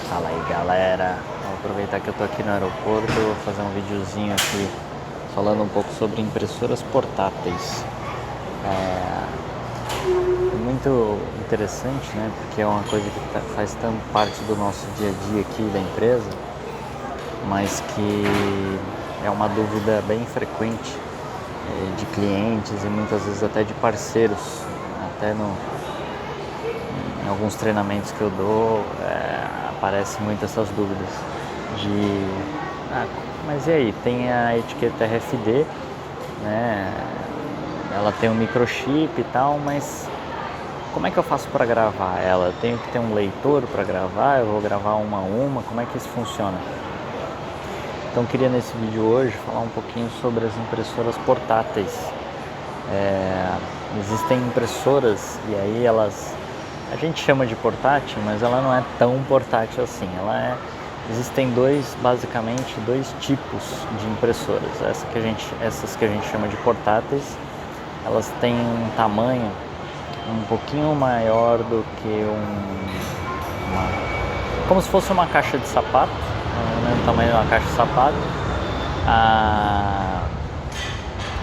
Fala aí galera, vou aproveitar que eu tô aqui no aeroporto, vou fazer um videozinho aqui falando um pouco sobre impressoras portáteis. É muito interessante, né? Porque é uma coisa que faz tanto parte do nosso dia a dia aqui da empresa, mas que é uma dúvida bem frequente de clientes e muitas vezes até de parceiros, até em alguns treinamentos que eu dou, aparecem muito essas dúvidas de mas e aí, tem a etiqueta RFD, né? Ela tem um microchip e tal, mas como é que eu faço para gravar ela? Eu tenho que ter um leitor para gravar? Eu vou gravar uma a uma? Como é que isso funciona? Então eu queria nesse vídeo hoje falar um pouquinho sobre as impressoras portáteis. Existem impressoras e aí a gente chama de portátil, mas ela não é tão portátil assim. Existem basicamente dois tipos de impressoras. Essas que a gente chama de portáteis, elas têm um tamanho um pouquinho maior do que como se fosse uma caixa de sapato, né, o tamanho de uma caixa de sapato.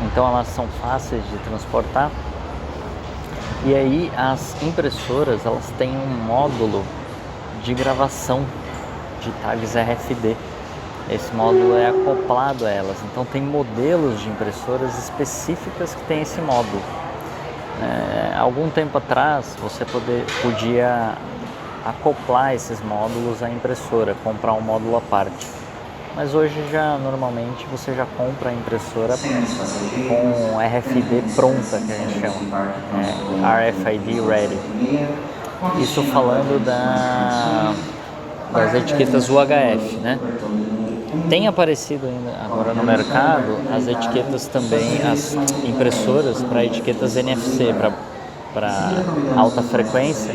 Então elas são fáceis de transportar. E aí as impressoras, elas têm um módulo de gravação de tags RFD. Esse módulo é acoplado a elas. Então tem modelos de impressoras específicas que tem esse módulo. Algum tempo atrás você podia acoplar esses módulos à impressora, comprar um módulo à parte. Mas hoje normalmente você já compra a impressora com RFD pronta, que a gente chama, RFID Ready. Isso falando das etiquetas UHF, né? Tem aparecido ainda agora no mercado as etiquetas também, as impressoras para etiquetas NFC, para alta frequência,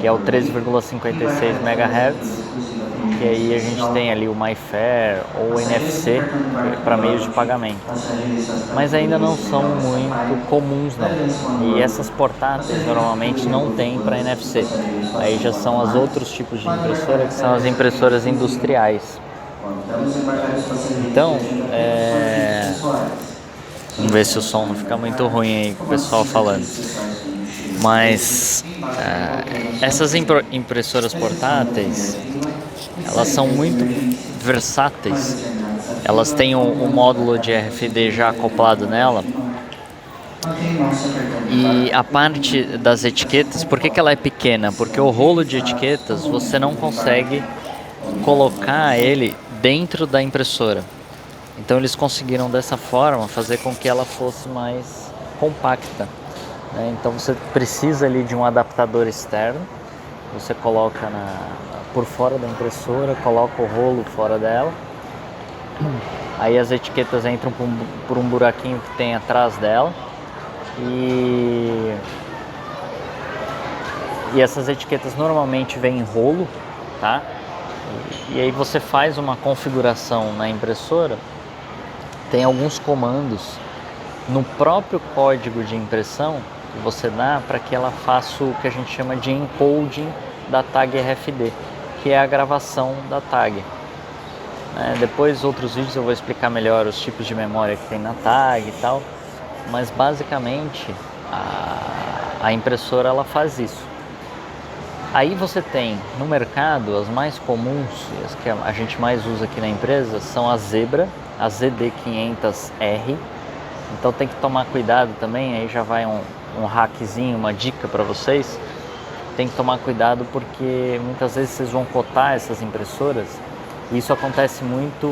que é o 13,56 MHz, que aí a gente tem ali o MyFair ou o NFC para meios de pagamento. Mas ainda não são muito comuns não. E essas portáteis normalmente não tem para NFC. Aí já são os outros tipos de impressora, que são as impressoras industriais. Então, vamos ver se o som não fica muito ruim aí com o pessoal falando. Mas essas impressoras portáteis, elas são muito versáteis. Elas têm o módulo de RFD já acoplado nela. E a parte das etiquetas, por que ela é pequena? Porque o rolo de etiquetas você não consegue colocar ele dentro da impressora. Então eles conseguiram dessa forma fazer com que ela fosse mais compacta, né? Então você precisa ali de um adaptador externo. Você coloca por fora da impressora, coloca o rolo fora dela. Aí as etiquetas entram por um buraquinho que tem atrás dela. E essas etiquetas normalmente vêm em rolo, tá? E aí você faz uma configuração na impressora. Tem alguns comandos no próprio código de impressão que você dá para que ela faça o que a gente chama de encoding da tag RFD, que é a gravação da tag. Depois, outros vídeos eu vou explicar melhor os tipos de memória que tem na tag e tal, mas basicamente a impressora ela faz isso. Aí você tem no mercado as mais comuns, as que a gente mais usa aqui na empresa, são a Zebra, a ZD500R. Então tem que tomar cuidado também, aí já vai um hackzinho, uma dica para vocês. Tem que tomar cuidado porque muitas vezes vocês vão cotar essas impressoras e isso acontece muito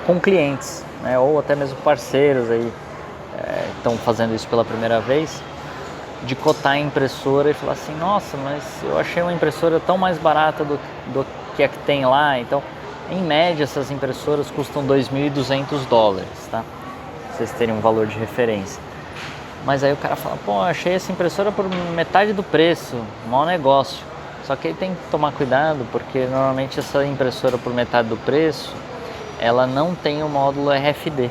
com clientes, né? Ou até mesmo parceiros aí estão fazendo isso pela primeira vez, de cotar a impressora e falar assim, nossa, mas eu achei uma impressora tão mais barata do que a que tem lá. Então, em média, essas impressoras custam $2.200, tá? Pra vocês terem um valor de referência. Mas aí o cara fala, pô, achei essa impressora por metade do preço, mau negócio. Só que aí tem que tomar cuidado, porque normalmente essa impressora por metade do preço, ela não tem o módulo RFD,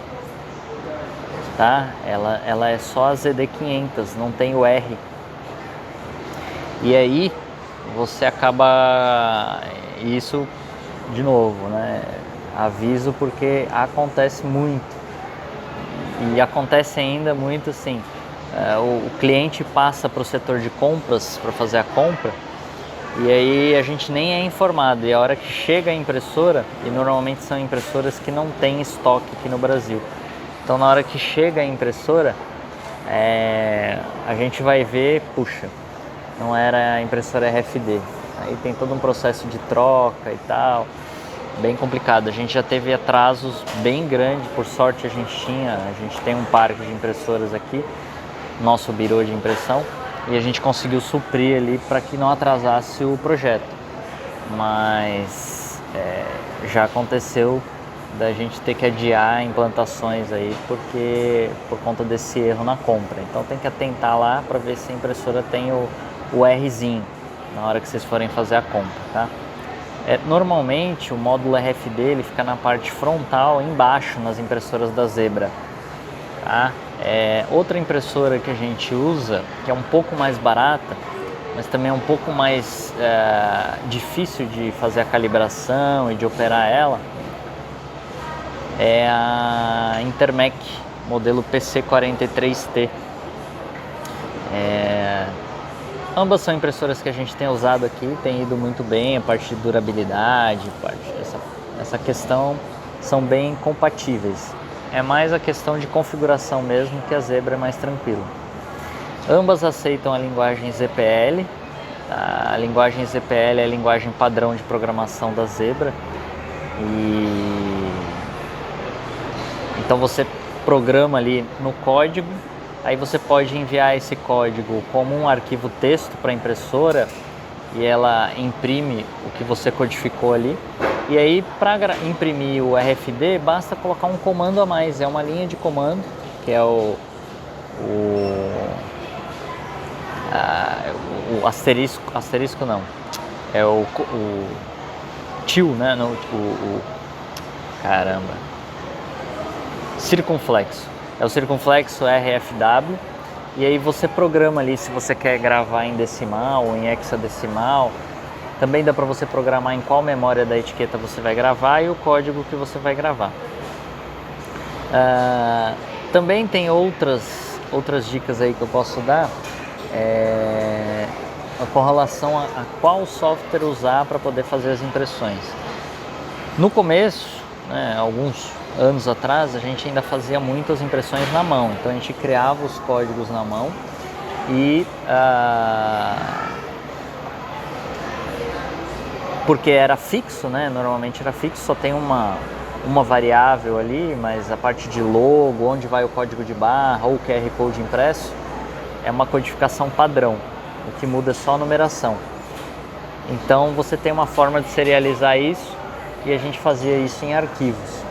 tá? Ela é só a ZD500, não tem o R. E aí você acaba, isso de novo, né? Aviso porque acontece muito e acontece ainda muito assim, o cliente passa para o setor de compras para fazer a compra e aí a gente nem é informado, e a hora que chega a impressora, e normalmente são impressoras que não tem estoque aqui no Brasil, então na hora que chega a impressora, a gente vai ver, puxa, não era a impressora RFD, aí tem todo um processo de troca e tal, bem complicado. A gente já teve atrasos bem grandes, por sorte a gente tem um parque de impressoras aqui, nosso birô de impressão, e a gente conseguiu suprir ali para que não atrasasse o projeto. Mas já aconteceu da gente ter que adiar implantações aí por conta desse erro na compra. Então tem que atentar lá para ver se a impressora tem o Rzinho na hora que vocês forem fazer a compra, tá? Normalmente o módulo RFD ele fica na parte frontal, embaixo, nas impressoras da Zebra, tá? Outra impressora que a gente usa, que é um pouco mais barata, mas também é um pouco mais difícil de fazer a calibração e de operar ela, é a Intermec, modelo PC43T. Ambas são impressoras que a gente tem usado aqui, tem ido muito bem, a parte de durabilidade, essa questão são bem compatíveis. É mais a questão de configuração mesmo, que a Zebra é mais tranquila. Ambas aceitam a linguagem ZPL. A linguagem ZPL é a linguagem padrão de programação da Zebra. Então você programa ali no código, aí você pode enviar esse código como um arquivo texto para a impressora e ela imprime o que você codificou ali. E aí, para imprimir o RFD, basta colocar um comando a mais. É uma linha de comando, que é o asterisco não, é o til, né? Não, caramba, circunflexo. É o circunflexo RFW. E aí você programa ali se você quer gravar em decimal ou em hexadecimal. Também dá para você programar em qual memória da etiqueta você vai gravar e o código que você vai gravar. Também tem outras dicas aí que eu posso dar com relação a qual software usar para poder fazer as impressões. No começo, né, alguns anos atrás, a gente ainda fazia muitas impressões na mão, então a gente criava os códigos na mão e porque era fixo, né? Normalmente era fixo, só tem uma variável ali, mas a parte de logo, onde vai o código de barra ou o QR Code impresso, é uma codificação padrão, o que muda é só a numeração. Então você tem uma forma de serializar isso e a gente fazia isso em arquivos.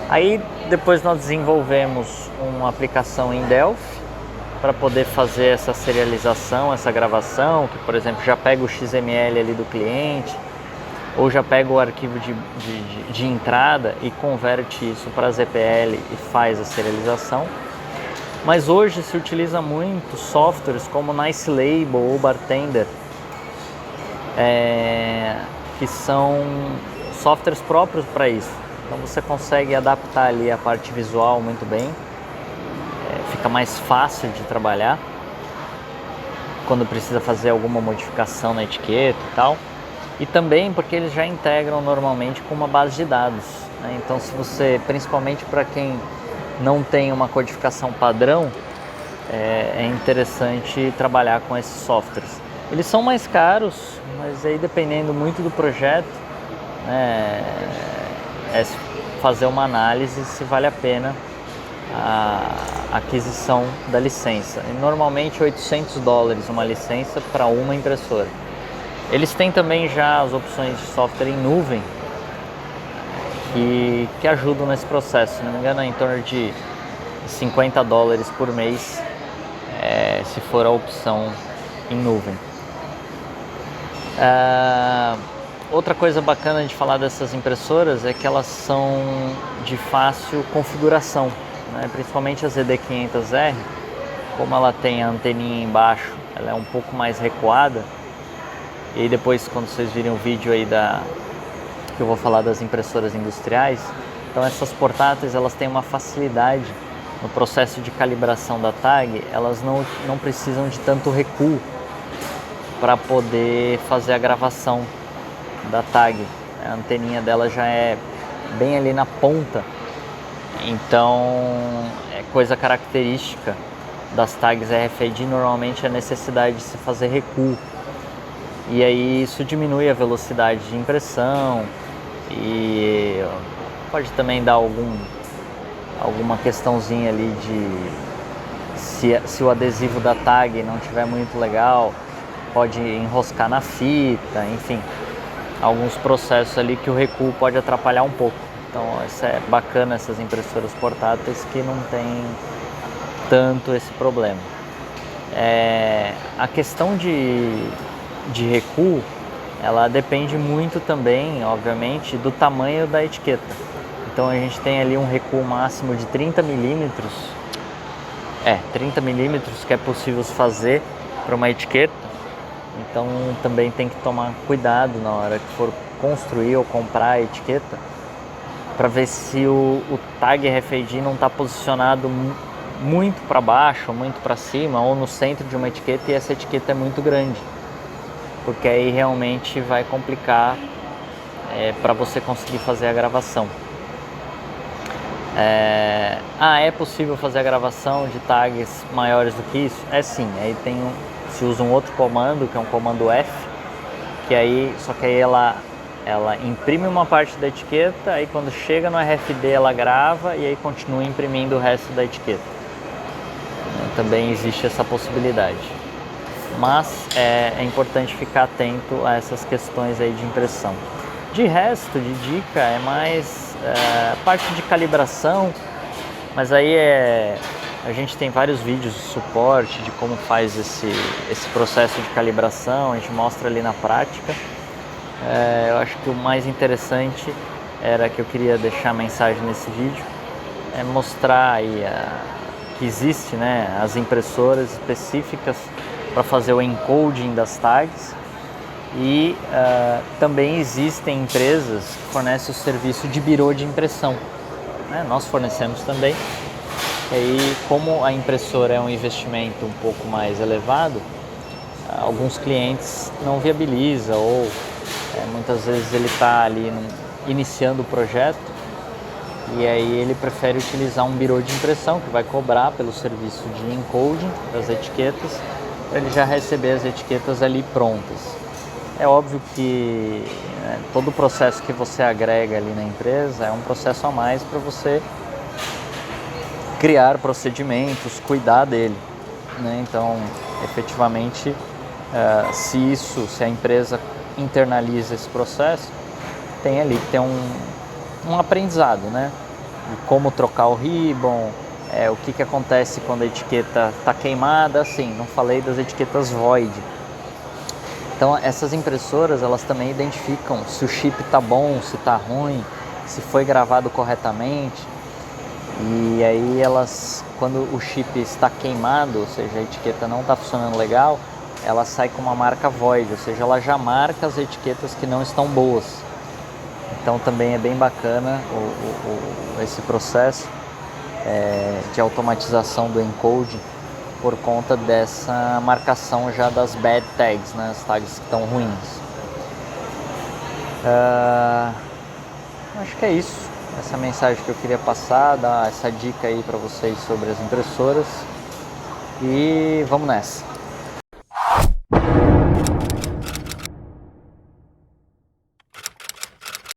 Aí depois nós desenvolvemos uma aplicação em Delphi para poder fazer essa serialização, essa gravação, que por exemplo já pega o XML ali do cliente, ou já pega o arquivo de entrada e converte isso para ZPL e faz a serialização. Mas hoje se utiliza muito softwares como Nice Label ou Bartender, que são softwares próprios para isso. Então você consegue adaptar ali a parte visual muito bem, fica mais fácil de trabalhar quando precisa fazer alguma modificação na etiqueta e tal. E também porque eles já integram normalmente com uma base de dados, né? Então se você, principalmente para quem não tem uma codificação padrão, é interessante trabalhar com esses softwares. Eles são mais caros, mas aí dependendo muito do projeto, né, fazer uma análise se vale a pena a aquisição da licença. E normalmente $800 uma licença para uma impressora. Eles têm também já as opções de software em nuvem que ajudam nesse processo. Se não me engano, é em torno de $50 por mês, se for a opção em nuvem. Outra coisa bacana de falar dessas impressoras é que elas são de fácil configuração, né? Principalmente a ZD500R, como ela tem a anteninha embaixo, ela é um pouco mais recuada, E aí depois, quando vocês virem o vídeo aí que eu vou falar das impressoras industriais, então essas portáteis, elas têm uma facilidade no processo de calibração da tag, elas não precisam de tanto recuo para poder fazer a gravação da tag. A anteninha dela já é bem ali na ponta, então é coisa característica das tags RFID, normalmente a necessidade de se fazer recuo, e aí isso diminui a velocidade de impressão e pode também dar alguma questãozinha ali de se o adesivo da tag não estiver muito legal, pode enroscar na fita, enfim, alguns processos ali que o recuo pode atrapalhar um pouco. Então isso é bacana, essas impressoras portáteis que não tem tanto esse problema. A questão de recuo, ela depende muito também, obviamente, do tamanho da etiqueta. Então a gente tem ali um recuo máximo de 30 milímetros, 30 milímetros que é possível fazer para uma etiqueta. Então também tem que tomar cuidado na hora que for construir ou comprar a etiqueta, para ver se o tag RFID não está posicionado muito para baixo, muito para cima, ou no centro de uma etiqueta e essa etiqueta é muito grande, porque aí realmente vai complicar para você conseguir fazer a gravação. É possível fazer a gravação de tags maiores do que isso? Sim, aí se usa um outro comando, que é um comando F, só que aí ela imprime uma parte da etiqueta, aí quando chega no RFD ela grava e aí continua imprimindo o resto da etiqueta. Também existe essa possibilidade. Mas é importante ficar atento a essas questões aí de impressão. De resto, de dica, é mais parte de calibração, mas aí a gente tem vários vídeos de suporte de como faz esse processo de calibração, a gente mostra ali na prática. Eu acho que o mais interessante era que eu queria deixar a mensagem nesse vídeo, mostrar aí que existe, né, as impressoras específicas para fazer o encoding das tags, e também existem empresas que fornecem o serviço de birô de impressão, né? Nós fornecemos também. E aí, como a impressora é um investimento um pouco mais elevado, alguns clientes não viabilizam, ou muitas vezes ele está ali iniciando o projeto e aí ele prefere utilizar um birô de impressão que vai cobrar pelo serviço de encoding das etiquetas, para ele já receber as etiquetas ali prontas. É óbvio que todo o processo que você agrega ali na empresa é um processo a mais para você criar procedimentos, cuidar dele, né? Então, efetivamente, se a empresa internaliza esse processo, tem ali que ter um aprendizado, né? De como trocar o ribbon, o que acontece quando a etiqueta está queimada, assim, não falei das etiquetas void. Então essas impressoras, elas também identificam se o chip está bom, se está ruim, se foi gravado corretamente. E aí quando o chip está queimado, ou seja, a etiqueta não está funcionando legal, ela sai com uma marca void, ou seja, ela já marca as etiquetas que não estão boas. Então também é bem bacana esse processo de automatização do encoding, por conta dessa marcação já das bad tags, né, as tags que estão ruins. Acho que é isso, essa mensagem que eu queria passar, dar essa dica aí para vocês sobre as impressoras, e vamos nessa.